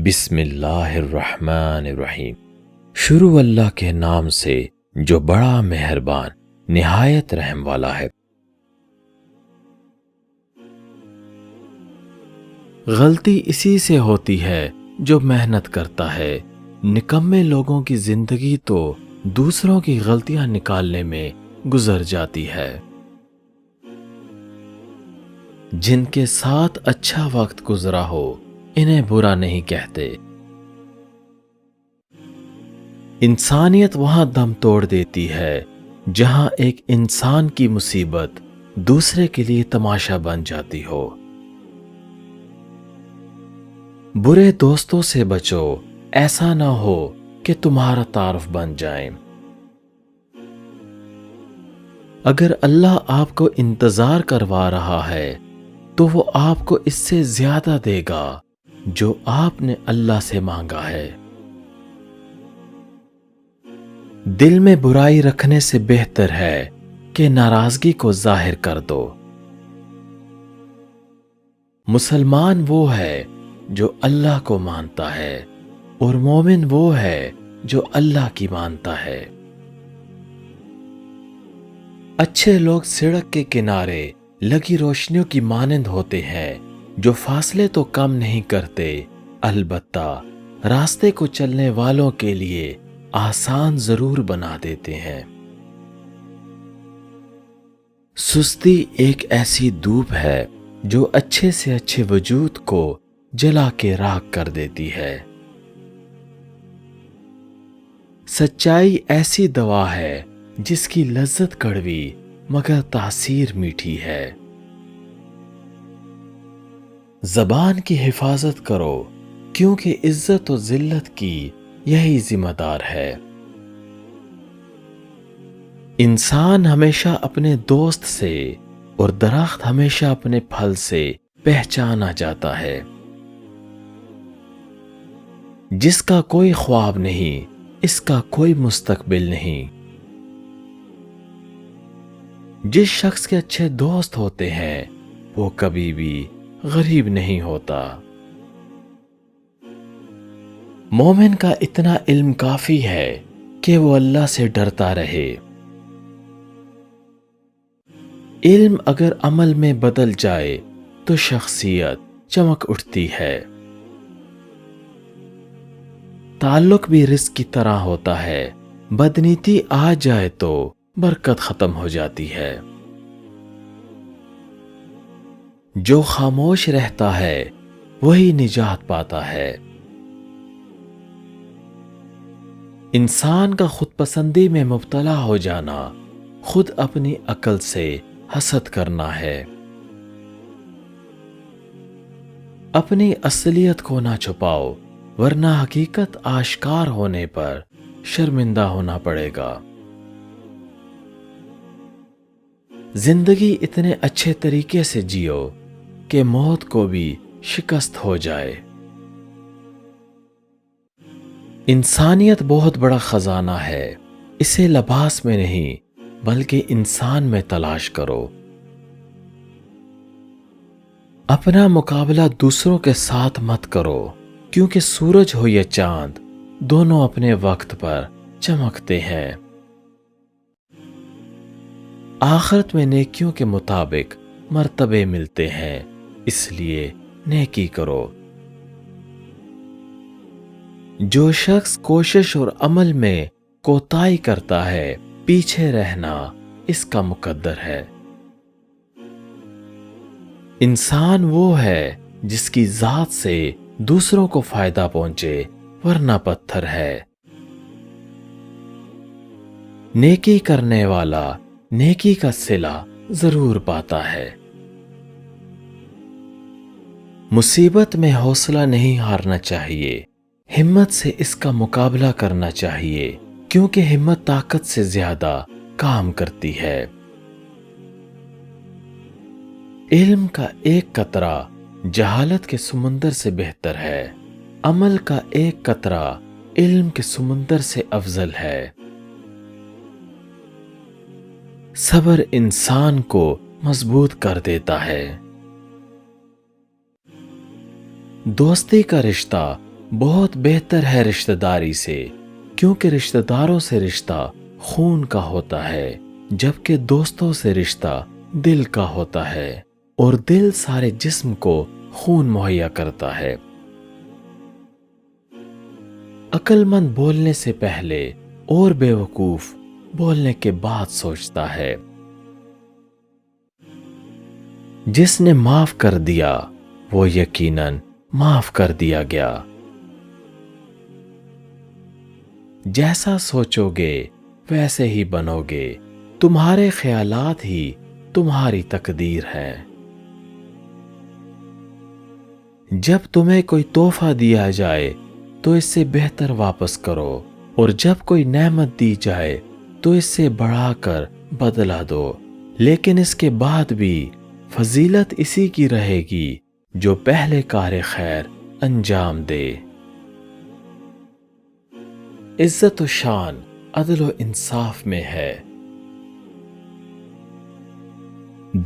بسم اللہ الرحمن الرحیم۔ شروع اللہ کے نام سے جو بڑا مہربان نہایت رحم والا ہے۔ غلطی اسی سے ہوتی ہے جو محنت کرتا ہے، نکمے لوگوں کی زندگی تو دوسروں کی غلطیاں نکالنے میں گزر جاتی ہے۔ جن کے ساتھ اچھا وقت گزرا ہو انہیں برا نہیں کہتے۔ انسانیت وہاں دم توڑ دیتی ہے جہاں ایک انسان کی مصیبت دوسرے کے لیے تماشا بن جاتی ہو۔ برے دوستوں سے بچو، ایسا نہ ہو کہ تمہارا تعارف بن جائیں۔ اگر اللہ آپ کو انتظار کروا رہا ہے تو وہ آپ کو اس سے زیادہ دے گا جو آپ نے اللہ سے مانگا ہے۔ دل میں برائی رکھنے سے بہتر ہے کہ ناراضگی کو ظاہر کر دو۔ مسلمان وہ ہے جو اللہ کو مانتا ہے اور مومن وہ ہے جو اللہ کی مانتا ہے۔ اچھے لوگ سڑک کے کنارے لگی روشنیوں کی مانند ہوتے ہیں جو فاصلے تو کم نہیں کرتے، البتہ راستے کو چلنے والوں کے لیے آسان ضرور بنا دیتے ہیں۔ سستی ایک ایسی دھوپ ہے جو اچھے سے اچھے وجود کو جلا کے راکھ کر دیتی ہے۔ سچائی ایسی دوا ہے جس کی لذت کڑوی مگر تاثیر میٹھی ہے۔ زبان کی حفاظت کرو کیونکہ عزت و ذلت کی یہی ذمہ دار ہے۔ انسان ہمیشہ اپنے دوست سے اور درخت ہمیشہ اپنے پھل سے پہچانا جاتا ہے۔ جس کا کوئی خواب نہیں اس کا کوئی مستقبل نہیں۔ جس شخص کے اچھے دوست ہوتے ہیں وہ کبھی بھی غریب نہیں ہوتا۔ مومن کا اتنا علم کافی ہے کہ وہ اللہ سے ڈرتا رہے۔ علم اگر عمل میں بدل جائے تو شخصیت چمک اٹھتی ہے۔ تعلق بھی رزق کی طرح ہوتا ہے، بدنیتی آ جائے تو برکت ختم ہو جاتی ہے۔ جو خاموش رہتا ہے وہی نجات پاتا ہے۔ انسان کا خود پسندی میں مبتلا ہو جانا خود اپنی عقل سے حسد کرنا ہے۔ اپنی اصلیت کو نہ چھپاؤ ورنہ حقیقت آشکار ہونے پر شرمندہ ہونا پڑے گا۔ زندگی اتنے اچھے طریقے سے جیو کہ موت کو بھی شکست ہو جائے۔ انسانیت بہت بڑا خزانہ ہے، اسے لباس میں نہیں بلکہ انسان میں تلاش کرو۔ اپنا مقابلہ دوسروں کے ساتھ مت کرو کیونکہ سورج ہو یا چاند دونوں اپنے وقت پر چمکتے ہیں۔ آخرت میں نیکیوں کے مطابق مرتبے ملتے ہیں، اس لیے نیکی کرو۔ جو شخص کوشش اور عمل میں کوتاہی کرتا ہے پیچھے رہنا اس کا مقدر ہے۔ انسان وہ ہے جس کی ذات سے دوسروں کو فائدہ پہنچے ورنہ پتھر ہے۔ نیکی کرنے والا نیکی کا صلہ ضرور پاتا ہے۔ مصیبت میں حوصلہ نہیں ہارنا چاہیے، ہمت سے اس کا مقابلہ کرنا چاہیے کیونکہ ہمت طاقت سے زیادہ کام کرتی ہے۔ علم کا ایک قطرہ جہالت کے سمندر سے بہتر ہے، عمل کا ایک قطرہ علم کے سمندر سے افضل ہے۔ صبر انسان کو مضبوط کر دیتا ہے۔ دوستی کا رشتہ بہت بہتر ہے رشتہ داری سے، کیونکہ رشتہ داروں سے رشتہ خون کا ہوتا ہے، جبکہ دوستوں سے رشتہ دل کا ہوتا ہے، اور دل سارے جسم کو خون مہیا کرتا ہے۔ عقل مند بولنے سے پہلے اور بیوقوف بولنے کے بعد سوچتا ہے۔ جس نے معاف کر دیا وہ یقیناً معاف کر دیا گیا۔ جیسا سوچو گے ویسے ہی بنو گے، تمہارے خیالات ہی تمہاری تقدیر ہے۔ جب تمہیں کوئی تحفہ دیا جائے تو اس سے بہتر واپس کرو، اور جب کوئی نعمت دی جائے تو اس سے بڑھا کر بدلہ دو، لیکن اس کے بعد بھی فضیلت اسی کی رہے گی جو پہلے کار خیر انجام دے۔ عزت و شان عدل و انصاف میں ہے۔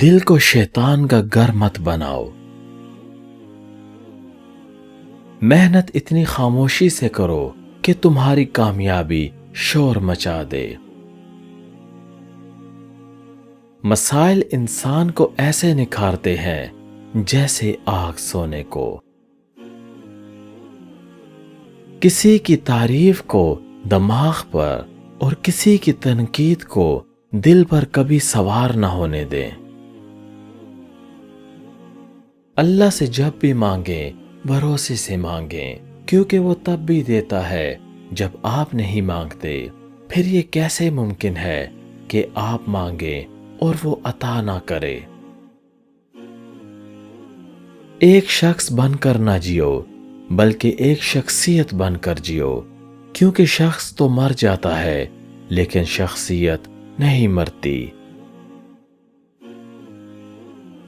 دل کو شیطان کا گھر مت بناؤ۔ محنت اتنی خاموشی سے کرو کہ تمہاری کامیابی شور مچا دے۔ مسائل انسان کو ایسے نکھارتے ہیں جیسے آگ سونے کو۔ کسی کی تعریف کو دماغ پر اور کسی کی تنقید کو دل پر کبھی سوار نہ ہونے دیں۔ اللہ سے جب بھی مانگیں بھروسے سے مانگیں، کیونکہ وہ تب بھی دیتا ہے جب آپ نہیں مانگتے۔ پھر یہ کیسے ممکن ہے کہ آپ مانگیں اور وہ عطا نہ کرے؟ ایک شخص بن کر نہ جیو، بلکہ ایک شخصیت بن کر جیو، کیونکہ شخص تو مر جاتا ہے لیکن شخصیت نہیں مرتی۔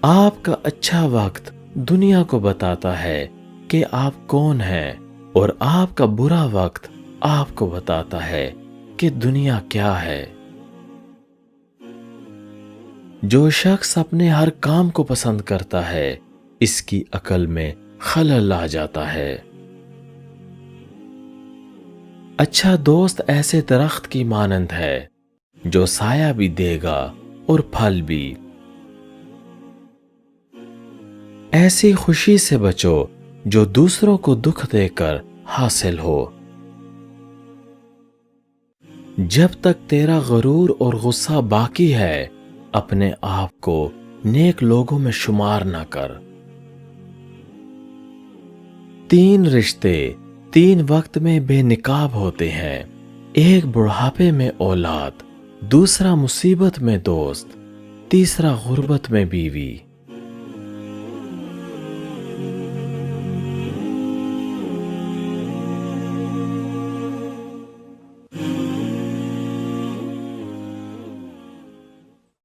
آپ کا اچھا وقت دنیا کو بتاتا ہے کہ آپ کون ہیں، اور آپ کا برا وقت آپ کو بتاتا ہے کہ دنیا کیا ہے۔ جو شخص اپنے ہر کام کو پسند کرتا ہے اس کی عقل میں خلل آ جاتا ہے۔ اچھا دوست ایسے درخت کی مانند ہے جو سایہ بھی دے گا اور پھل بھی۔ ایسی خوشی سے بچو جو دوسروں کو دکھ دے کر حاصل ہو۔ جب تک تیرا غرور اور غصہ باقی ہے اپنے آپ کو نیک لوگوں میں شمار نہ کر۔ 3 رشتے 3 وقت میں بے نقاب ہوتے ہیں، ایک بڑھاپے میں اولاد، دوسرا مصیبت میں دوست، تیسرا غربت میں بیوی۔